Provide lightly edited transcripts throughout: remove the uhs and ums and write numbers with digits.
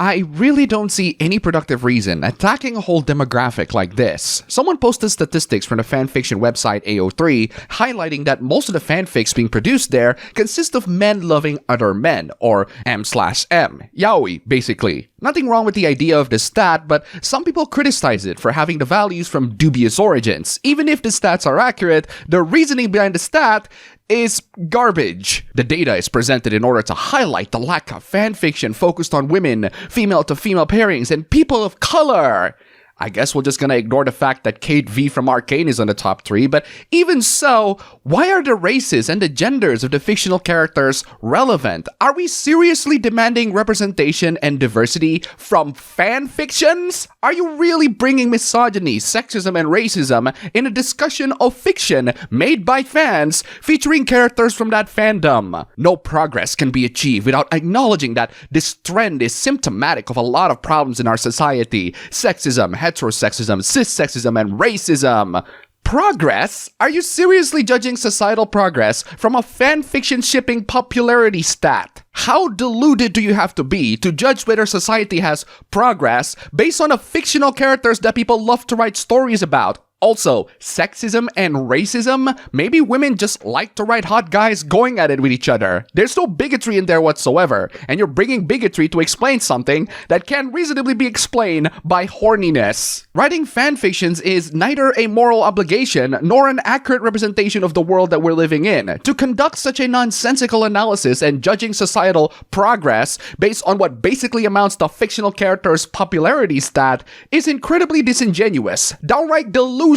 I really don't see any productive reason attacking a whole demographic like this. Someone posted statistics from the fanfiction website AO3 highlighting that most of the fanfics being produced there consist of men loving other men, or M/M, Yaoi, basically. Nothing wrong with the idea of the stat, but some people criticize it for having the values from dubious origins. Even if the stats are accurate, the reasoning behind the stat is garbage. The data is presented in order to highlight the lack of fanfiction focused on women, female-to-female pairings, and people of color. I guess we're just gonna ignore the fact that Kate V from Arcane is on the top 3, but even so, why are the races and the genders of the fictional characters relevant? Are we seriously demanding representation and diversity from fanfictions? Are you really bringing misogyny, sexism, and racism in a discussion of fiction made by fans featuring characters from that fandom? No progress can be achieved without acknowledging that this trend is symptomatic of a lot of problems in our society. Sexism, heterosexism, cissexism, and racism. Progress? Are you seriously judging societal progress from a fanfiction shipping popularity stat? How deluded do you have to be to judge whether society has progress based on the fictional characters that people love to write stories about? Also, sexism and racism? Maybe women just like to write hot guys going at it with each other. There's no bigotry in there whatsoever, and you're bringing bigotry to explain something that can reasonably be explained by horniness. Writing fanfictions is neither a moral obligation nor an accurate representation of the world that we're living in. To conduct such a nonsensical analysis and judging societal progress based on what basically amounts to fictional characters' popularity stat is incredibly disingenuous, downright delusional,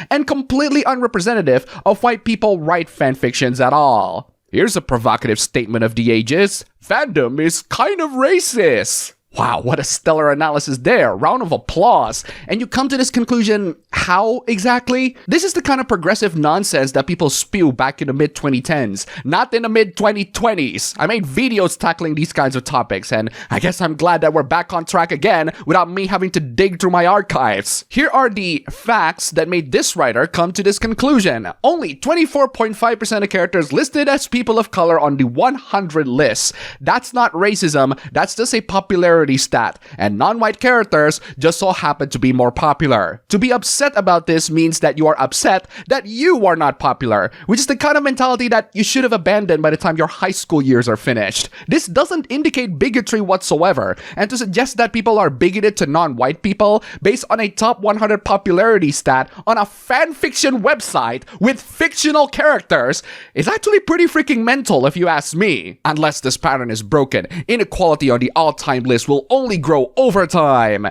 and completely unrepresentative of why people write fanfictions at all. Here's a provocative statement of the ages. Fandom is kind of racist. Wow, what a stellar analysis there. Round of applause. And you come to this conclusion, how exactly? This is the kind of progressive nonsense that people spew back in the mid-2010s, not in the mid-2020s. I made videos tackling these kinds of topics, and I guess I'm glad that we're back on track again without me having to dig through my archives. Here are the facts that made this writer come to this conclusion. Only 24.5% of characters listed as people of color on the 100 list. That's not racism, that's just a popularity stat, and non-white characters just so happen to be more popular. To be upset about this means that you are upset that you are not popular, which is the kind of mentality that you should have abandoned by the time your high school years are finished. This doesn't indicate bigotry whatsoever, and to suggest that people are bigoted to non-white people based on a top 100 popularity stat on a fanfiction website with fictional characters is actually pretty freaking mental if you ask me. Unless this pattern is broken, inequality on the all-time list will only grow over time.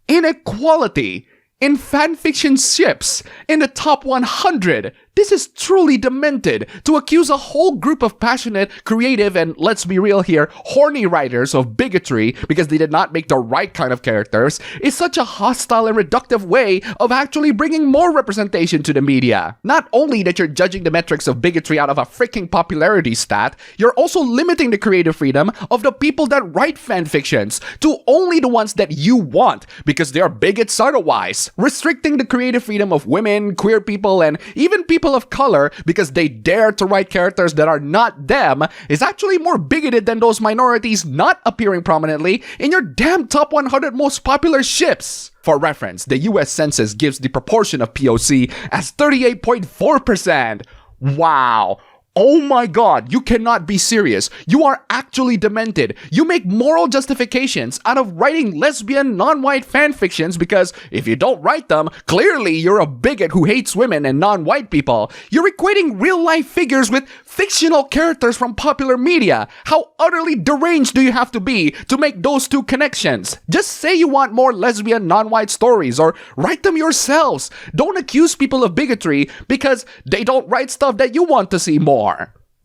Inequality in fanfiction ships in the top 100. This is truly demented. To accuse a whole group of passionate, creative, and let's be real here, horny writers of bigotry because they did not make the right kind of characters is such a hostile and reductive way of actually bringing more representation to the media. Not only that you're judging the metrics of bigotry out of a freaking popularity stat, you're also limiting the creative freedom of the people that write fanfictions to only the ones that you want because they are bigots otherwise, restricting the creative freedom of women, queer people, and even people of color because they dare to write characters that are not them is actually more bigoted than those minorities not appearing prominently in your damn top 100 most popular ships. For reference, the US Census gives the proportion of POC as 38.4%. Wow. Oh my god, you cannot be serious. You are actually demented. You make moral justifications out of writing lesbian, non-white fanfictions because if you don't write them, clearly you're a bigot who hates women and non-white people. You're equating real-life figures with fictional characters from popular media. How utterly deranged do you have to be to make those two connections? Just say you want more lesbian, non-white stories or write them yourselves. Don't accuse people of bigotry because they don't write stuff that you want to see more.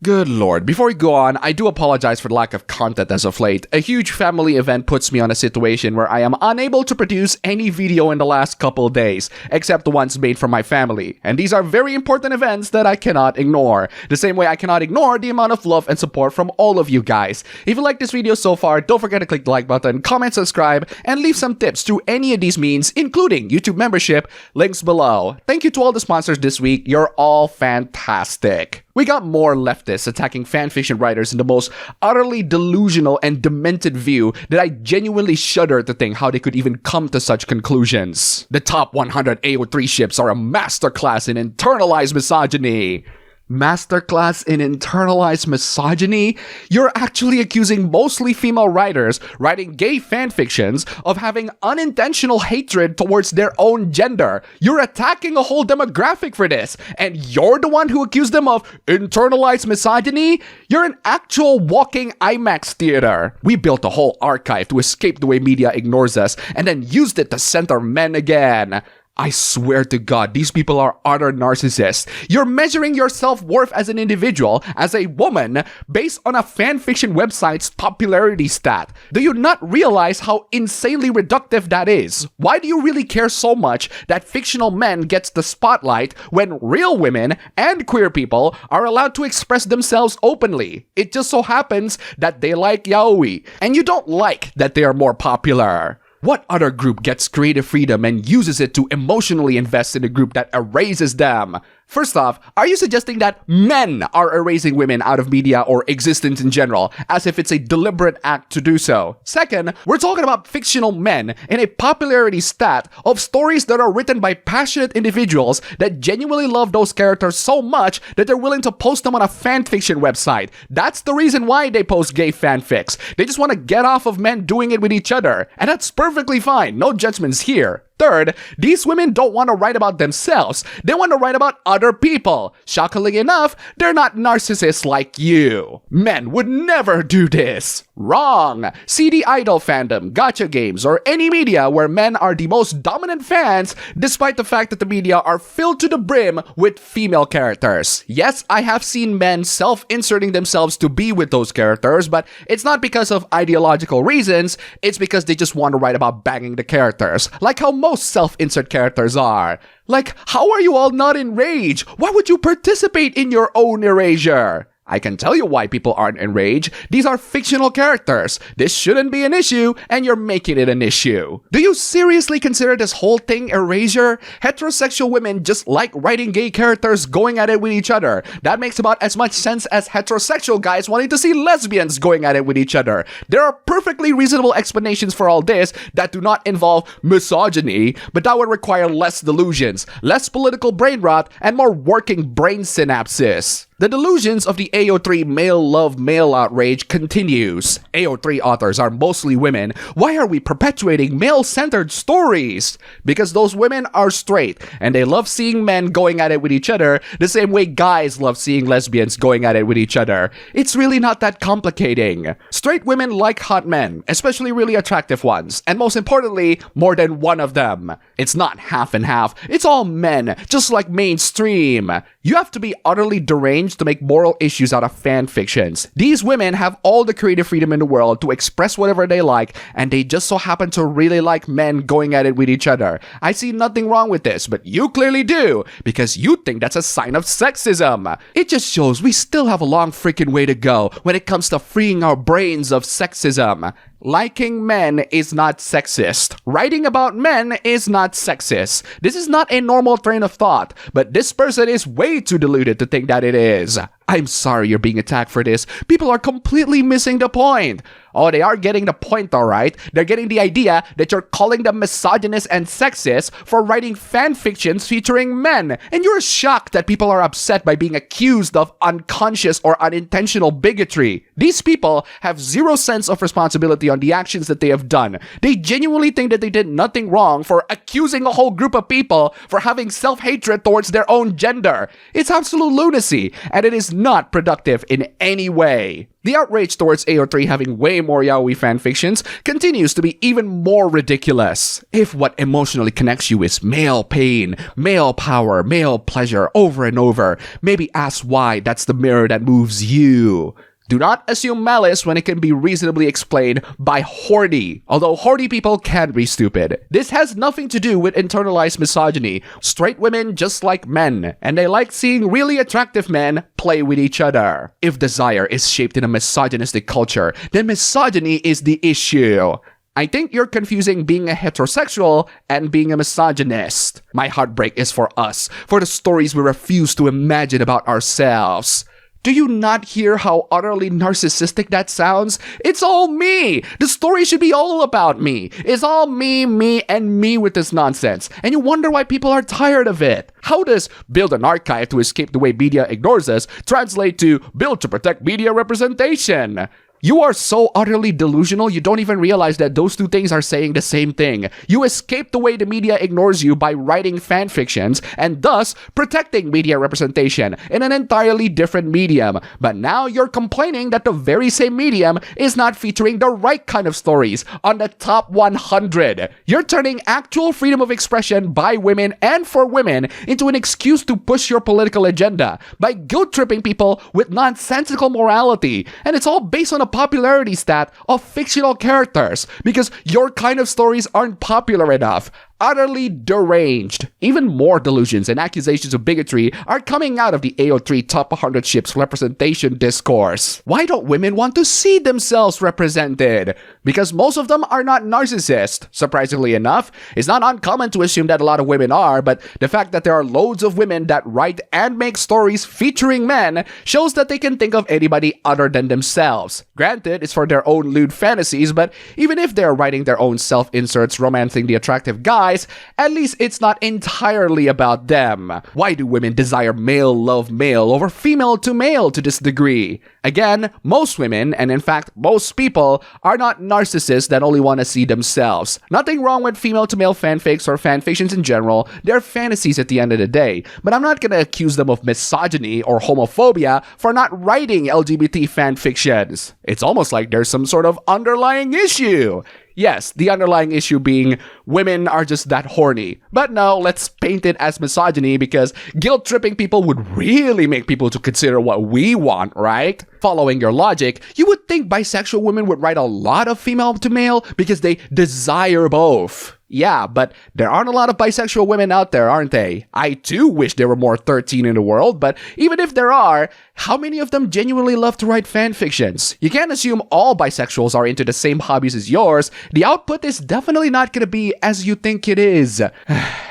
Good lord, before we go on, I do apologize for the lack of content as of late. A huge family event puts me on a situation where I am unable to produce any video in the last couple days, except the ones made for my family. And these are very important events that I cannot ignore. The same way I cannot ignore the amount of love and support from all of you guys. If you like this video so far, don't forget to click the like button, comment, subscribe, and leave some tips through any of these means, including YouTube membership, links below. Thank you to all the sponsors this week, you're all fantastic. We got more leftists attacking fanfiction writers in the most utterly delusional and demented view that I genuinely shudder to think how they could even come to such conclusions. The top 100 AO3 ships are a masterclass in internalized misogyny. Masterclass in internalized misogyny? You're actually accusing mostly female writers writing gay fanfictions of having unintentional hatred towards their own gender. You're attacking a whole demographic for this, and you're the one who accused them of internalized misogyny? You're an actual walking IMAX theater. We built a whole archive to escape the way media ignores us, and then used it to center men again. I swear to God, these people are utter narcissists. You're measuring your self-worth as an individual, as a woman, based on a fanfiction website's popularity stat. Do you not realize how insanely reductive that is? Why do you really care so much that fictional men gets the spotlight when real women and queer people are allowed to express themselves openly? It just so happens that they like yaoi, and you don't like that they are more popular. What other group gets creative freedom and uses it to emotionally invest in a group that erases them? First off, are you suggesting that men are erasing women out of media or existence in general, as if it's a deliberate act to do so? Second, we're talking about fictional men in a popularity stat of stories that are written by passionate individuals that genuinely love those characters so much that they're willing to post them on a fanfiction website. That's the reason why they post gay fanfics. They just want to get off of men doing it with each other. And that's perfectly fine. No judgments here. Third, these women don't want to write about themselves. They want to write about other people. Shockingly enough, they're not narcissists like you. Men would never do this. Wrong. See the idol fandom, gacha games, or any media where men are the most dominant fans, despite the fact that the media are filled to the brim with female characters. Yes, I have seen men self-inserting themselves to be with those characters, but it's not because of ideological reasons, it's because they just want to write about banging the characters, like how most self-insert characters are. Like, how are you all not enraged? Why would you participate in your own erasure? I can tell you why people aren't enraged. These are fictional characters. This shouldn't be an issue, and you're making it an issue. Do you seriously consider this whole thing erasure? Heterosexual women just like writing gay characters going at it with each other. That makes about as much sense as heterosexual guys wanting to see lesbians going at it with each other. There are perfectly reasonable explanations for all this that do not involve misogyny, but that would require less delusions, less political brain rot, and more working brain synapses. The delusions of the AO3 male love male outrage continues. AO3 authors are mostly women. Why are we perpetuating male-centered stories? Because those women are straight, and they love seeing men going at it with each other the same way guys love seeing lesbians going at it with each other. It's really not that complicating. Straight women like hot men, especially really attractive ones, and most importantly, more than one of them. It's not half and half, it's all men, just like mainstream. You have to be utterly deranged to make moral issues out of fan fictions. These women have all the creative freedom in the world to express whatever they like, and they just so happen to really like men going at it with each other. I see nothing wrong with this, but you clearly do, because you think that's a sign of sexism. It just shows we still have a long freaking way to go when it comes to freeing our brains of sexism. Liking men is not sexist. Writing about men is not sexist. This is not a normal train of thought, but this person is way too deluded to think that it is. I'm sorry you're being attacked for this. People are completely missing the point. Oh, they are getting the point, alright. They're getting the idea that you're calling them misogynist and sexist for writing fan fictions featuring men. And you're shocked that people are upset by being accused of unconscious or unintentional bigotry. These people have zero sense of responsibility on the actions that they have done. They genuinely think that they did nothing wrong for accusing a whole group of people for having self-hatred towards their own gender. It's absolute lunacy, and it is not productive in any way. The outrage towards AO3 having way more yaoi fanfictions continues to be even more ridiculous. If what emotionally connects you is male pain, male power, male pleasure over and over, maybe ask why that's the mirror that moves you. Do not assume malice when it can be reasonably explained by horny, although horny people can be stupid. This has nothing to do with internalized misogyny. Straight women just like men, and they like seeing really attractive men play with each other. If desire is shaped in a misogynistic culture, then misogyny is the issue. I think you're confusing being a heterosexual and being a misogynist. My heartbreak is for us, for the stories we refuse to imagine about ourselves. Do you not hear how utterly narcissistic that sounds? It's all me! The story should be all about me. It's all me, and me with this nonsense. And you wonder why people are tired of it. How does build an archive to escape the way media ignores us translate to build to protect media representation? You are so utterly delusional, you don't even realize that those two things are saying the same thing. You escape the way the media ignores you by writing fanfictions and thus protecting media representation in an entirely different medium. But now you're complaining that the very same medium is not featuring the right kind of stories on the top 100. You're turning actual freedom of expression by women and for women into an excuse to push your political agenda by guilt-tripping people with nonsensical morality. And it's all based on a popularity stat of fictional characters because your kind of stories aren't popular enough. Utterly deranged. Even more delusions and accusations of bigotry are coming out of the AO3 Top 100 Ships representation discourse. Why don't women want to see themselves represented? Because most of them are not narcissists. Surprisingly enough, it's not uncommon to assume that a lot of women are, but the fact that there are loads of women that write and make stories featuring men shows that they can think of anybody other than themselves. Granted, it's for their own lewd fantasies, but even if they're writing their own self-inserts romancing the attractive guy, at least it's not entirely about them. Why do women desire male love male over female to male to this degree? Again, most women, and in fact most people, are not narcissists that only want to see themselves. Nothing wrong with female to male fanfics or fanfictions in general, they're fantasies at the end of the day. But I'm not gonna accuse them of misogyny or homophobia for not writing LGBT fanfictions. It's almost like there's some sort of underlying issue. Yes, the underlying issue being women are just that horny. But no, let's paint it as misogyny because guilt-tripping people would really make people to consider what we want, right? Following your logic, you would think bisexual women would write a lot of female to male because they desire both. Yeah, but there aren't a lot of bisexual women out there, aren't they? I too wish there were more 13 in the world, but even if there are, how many of them genuinely love to write fanfictions? You can't assume all bisexuals are into the same hobbies as yours. The output is definitely not gonna be as you think it is.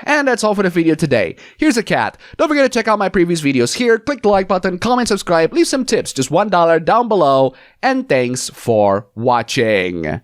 And that's all for the video today. Here's a cat. Don't forget to check out my previous videos here, click the like button, comment, subscribe, leave some tips, just $1 down below, and thanks for watching.